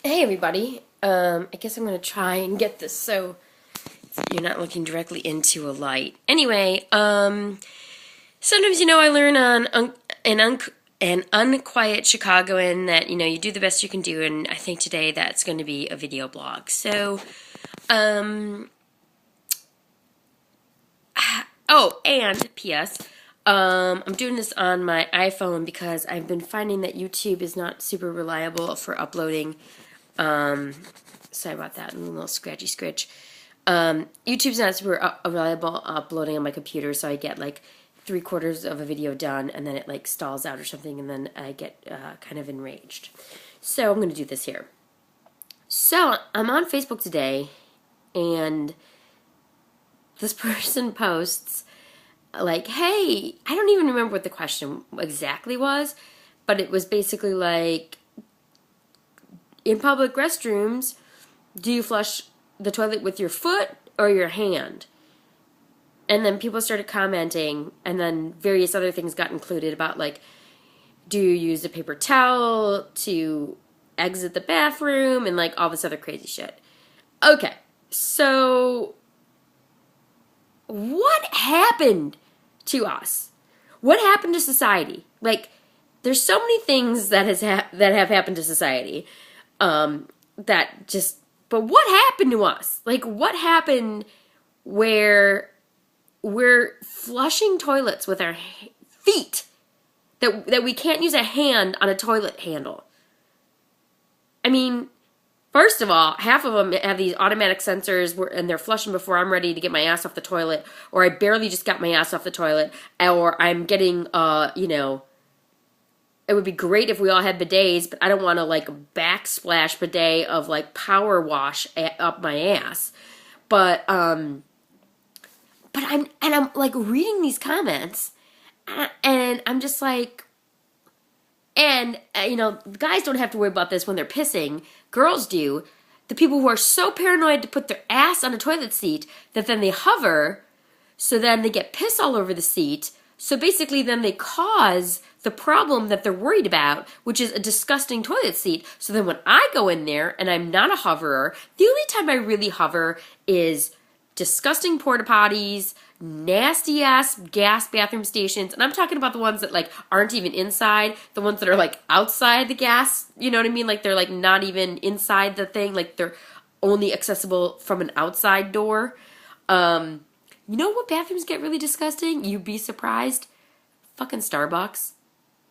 Hey everybody, I guess I'm gonna try and get this so you're not looking directly into a light. Anyway, sometimes I learn on an unquiet Chicagoan that you do the best you can do, and I think today that's going to be a video blog. So, um, oh, and P.S. I'm doing this on my iPhone because I've been finding that YouTube is not super reliable for uploading. Sorry about that, a little scratchy scratch. YouTube's not super reliable uploading on my computer, so I get like 3/4 of a video done, and then it like stalls out or something, and then I get kind of enraged. So I'm going to do this here. So I'm on Facebook today, and this person posts like, hey, I don't even remember what the question exactly was, but it was basically like, in public restrooms, do you flush the toilet with your foot or your hand? And then people started commenting, and then various other things got included about like, do you use a paper towel to exit the bathroom, and like all this other crazy shit. Okay, so what happened to us? What happened to society? Like, there's so many things that that have happened to society, that just. But what happened to us? Like, what happened where we're flushing toilets with our feet? That we can't use a hand on a toilet handle. I mean, first of all, half of them have these automatic sensors and they're flushing before I'm ready to get my ass off the toilet, or I barely just got my ass off the toilet, or I'm getting, it would be great if we all had bidets, but I don't want to like backsplash bidet of like power wash up my ass. But I'm like reading these comments, and I'm just like, and guys don't have to worry about this when they're pissing. Girls do. The people who are so paranoid to put their ass on a toilet seat that then they hover, so then they get piss all over the seat. So basically then they cause the problem that they're worried about, which is a disgusting toilet seat. So then when I go in there and I'm not a hoverer, the only time I really hover is disgusting porta potties, nasty ass gas bathroom stations, and I'm talking about the ones that like aren't even inside, the ones that are like outside the gas, you know what I mean? Like they're like not even inside the thing, like they're only accessible from an outside door. You know what bathrooms get really disgusting? You'd be surprised. Fucking Starbucks.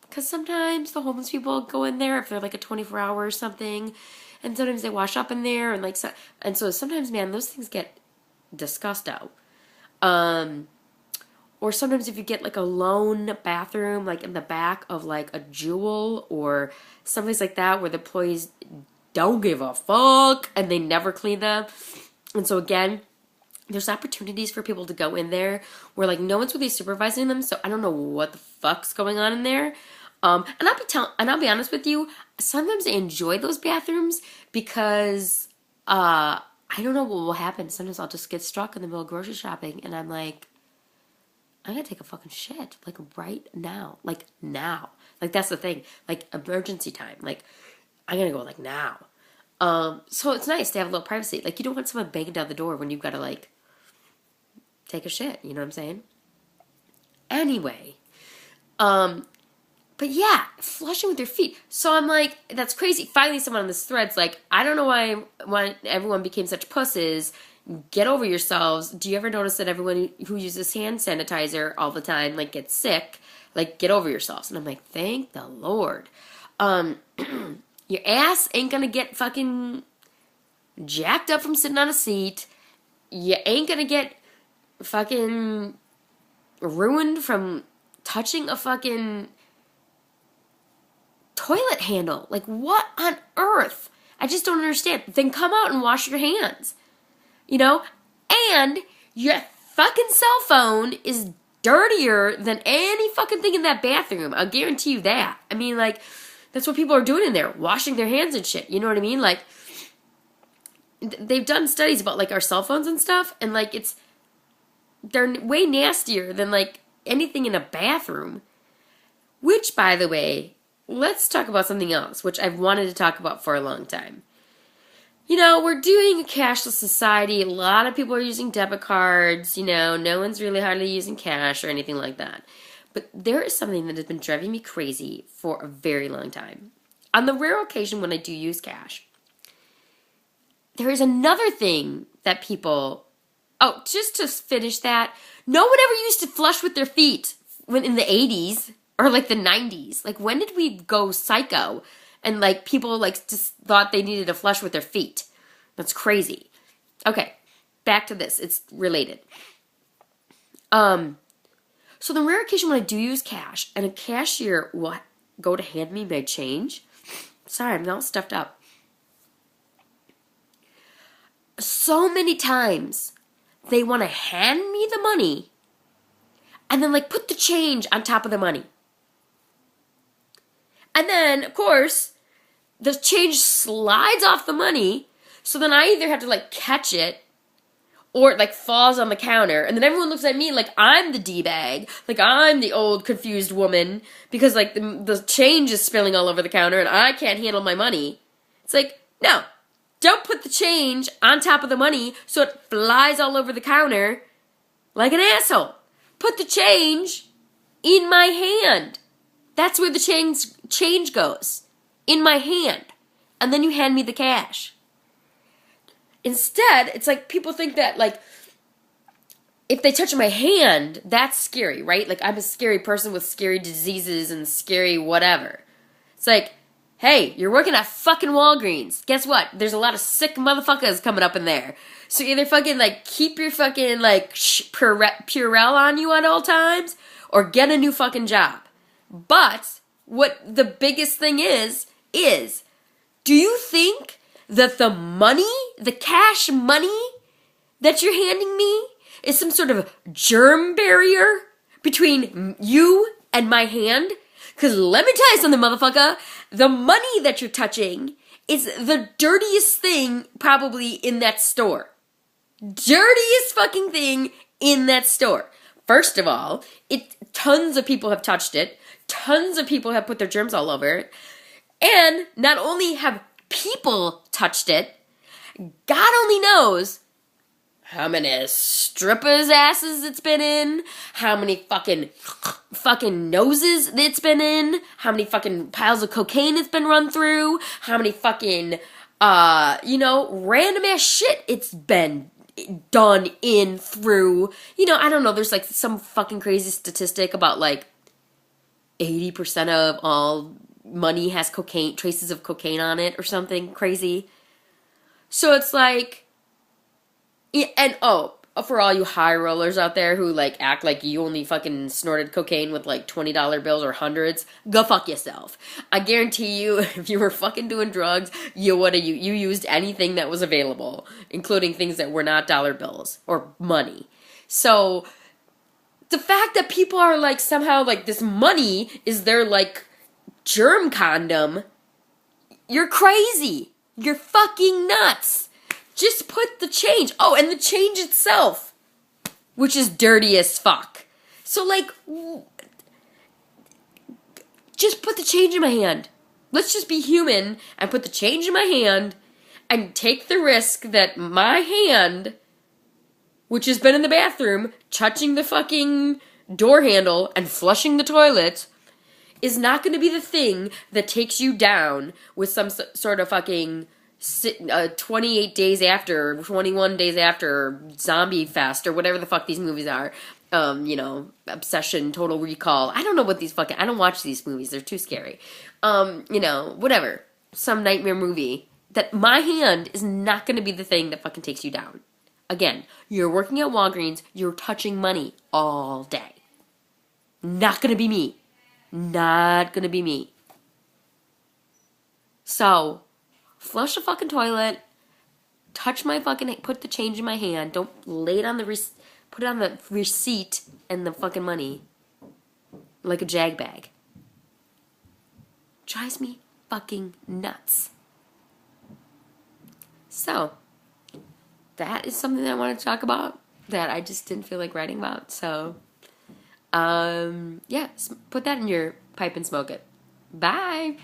Because sometimes the homeless people go in there if they're like a 24-hour or something, and sometimes they wash up in there, and like and so sometimes, man, those things get disgusto. Or sometimes if you get like a lone bathroom, like in the back of like a Jewel or someplace like that, where the employees don't give a fuck and they never clean them, and so again, there's opportunities for people to go in there where like no one's really supervising them, so I don't know what the fuck's going on in there. And I'll be honest with you, sometimes I enjoy those bathrooms because I don't know what will happen. Sometimes I'll just get struck in the middle of grocery shopping and I'm like, I'm gonna take a fucking shit, like right now. Like now. Like that's the thing. Like emergency time. Like I'm gonna go like now. So it's nice to have a little privacy. Like you don't want someone banging down the door when you've gotta like take a shit, you know what I'm saying? Anyway, but yeah, flushing with your feet. So I'm like, that's crazy. Finally, someone on this thread's like, I don't know why everyone became such pusses. Get over yourselves. Do you ever notice that everyone who uses hand sanitizer all the time, like, gets sick? Like, get over yourselves. And I'm like, thank the Lord. Your ass ain't gonna get fucking jacked up from sitting on a seat. You ain't gonna get fucking ruined from touching a fucking toilet handle. Like, what on earth? I just don't understand. Then come out and wash your hands. You know? And your fucking cell phone is dirtier than any fucking thing in that bathroom. I'll guarantee you that. I mean, like, that's what people are doing in there. Washing their hands and shit. You know what I mean? Like, they've done studies about, like, our cell phones and stuff. And, like, they're way nastier than, like, anything in a bathroom. Which, by the way, let's talk about something else, which I've wanted to talk about for a long time. we're doing a cashless society. A lot of people are using debit cards. No one's really hardly using cash or anything like that. But there is something that has been driving me crazy for a very long time. On the rare occasion when I do use cash, there is another thing that people... Oh, just to finish that, no one ever used to flush with their feet when in the 80s or like the 90s. Like, when did we go psycho and like people like just thought they needed to flush with their feet? That's crazy. Okay, back to this. It's related. So the rare occasion when I do use cash and a cashier will go to hand me my change. Sorry, I'm all stuffed up. So many times they want to hand me the money and then like put the change on top of the money. And then, of course, the change slides off the money, so then I either have to like catch it or it like falls on the counter, and then everyone looks at me like I'm the D-bag, like I'm the old confused woman, because like the change is spilling all over the counter and I can't handle my money. It's like, no, don't put the change on top of the money so it flies all over the counter like an asshole. Put the change in my hand. That's where the change goes. In my hand. And then you hand me the cash. Instead, it's like people think that, like, if they touch my hand, that's scary, right? Like, I'm a scary person with scary diseases and scary whatever. It's like, hey, you're working at fucking Walgreens. Guess what? There's a lot of sick motherfuckers coming up in there. So either fucking, like, keep your fucking, like, Purell on you at all times, or get a new fucking job. But what the biggest thing is, do you think that the money, the cash money that you're handing me is some sort of germ barrier between you and my hand? Because let me tell you something, motherfucker. The money that you're touching is the dirtiest thing probably in that store. Dirtiest fucking thing in that store. First of all, tons of people have touched it. Tons of people have put their germs all over it. And not only have people touched it, God only knows how many strippers' asses it's been in, how many fucking noses it's been in, how many fucking piles of cocaine it's been run through, how many fucking, random ass shit it's been done in through. I don't know, there's like some fucking crazy statistic about like 80% of all money has traces of cocaine on it or something crazy. So it's like, and for all you high rollers out there who like act like you only fucking snorted cocaine with like $20 bills or hundreds, go fuck yourself. I guarantee you, if you were fucking doing drugs, you used anything that was available, including things that were not dollar bills or money. So the fact that people are like somehow like this money is their like germ condom, you're crazy. You're fucking nuts. Just put the change. Oh, and the change itself, which is dirty as fuck. So like, just put the change in my hand. Let's just be human and put the change in my hand and take the risk that my hand, which has been in the bathroom, touching the fucking door handle and flushing the toilet, is not going to be the thing that takes you down with some sort of fucking 28 days after, 21 days after, zombie fest, or whatever the fuck these movies are. Obsession, Total Recall. I don't know what these fucking... I don't watch these movies. They're too scary. Whatever. Some nightmare movie. That my hand is not going to be the thing that fucking takes you down. Again, you're working at Walgreens. You're touching money all day. Not going to be me. Not gonna be me. So, flush the fucking toilet, put the change in my hand, don't lay it on put it on the receipt and the fucking money like a jag bag. Drives me fucking nuts. So, that is something that I wanted to talk about that I just didn't feel like writing about, so... put that in your pipe and smoke it. Bye!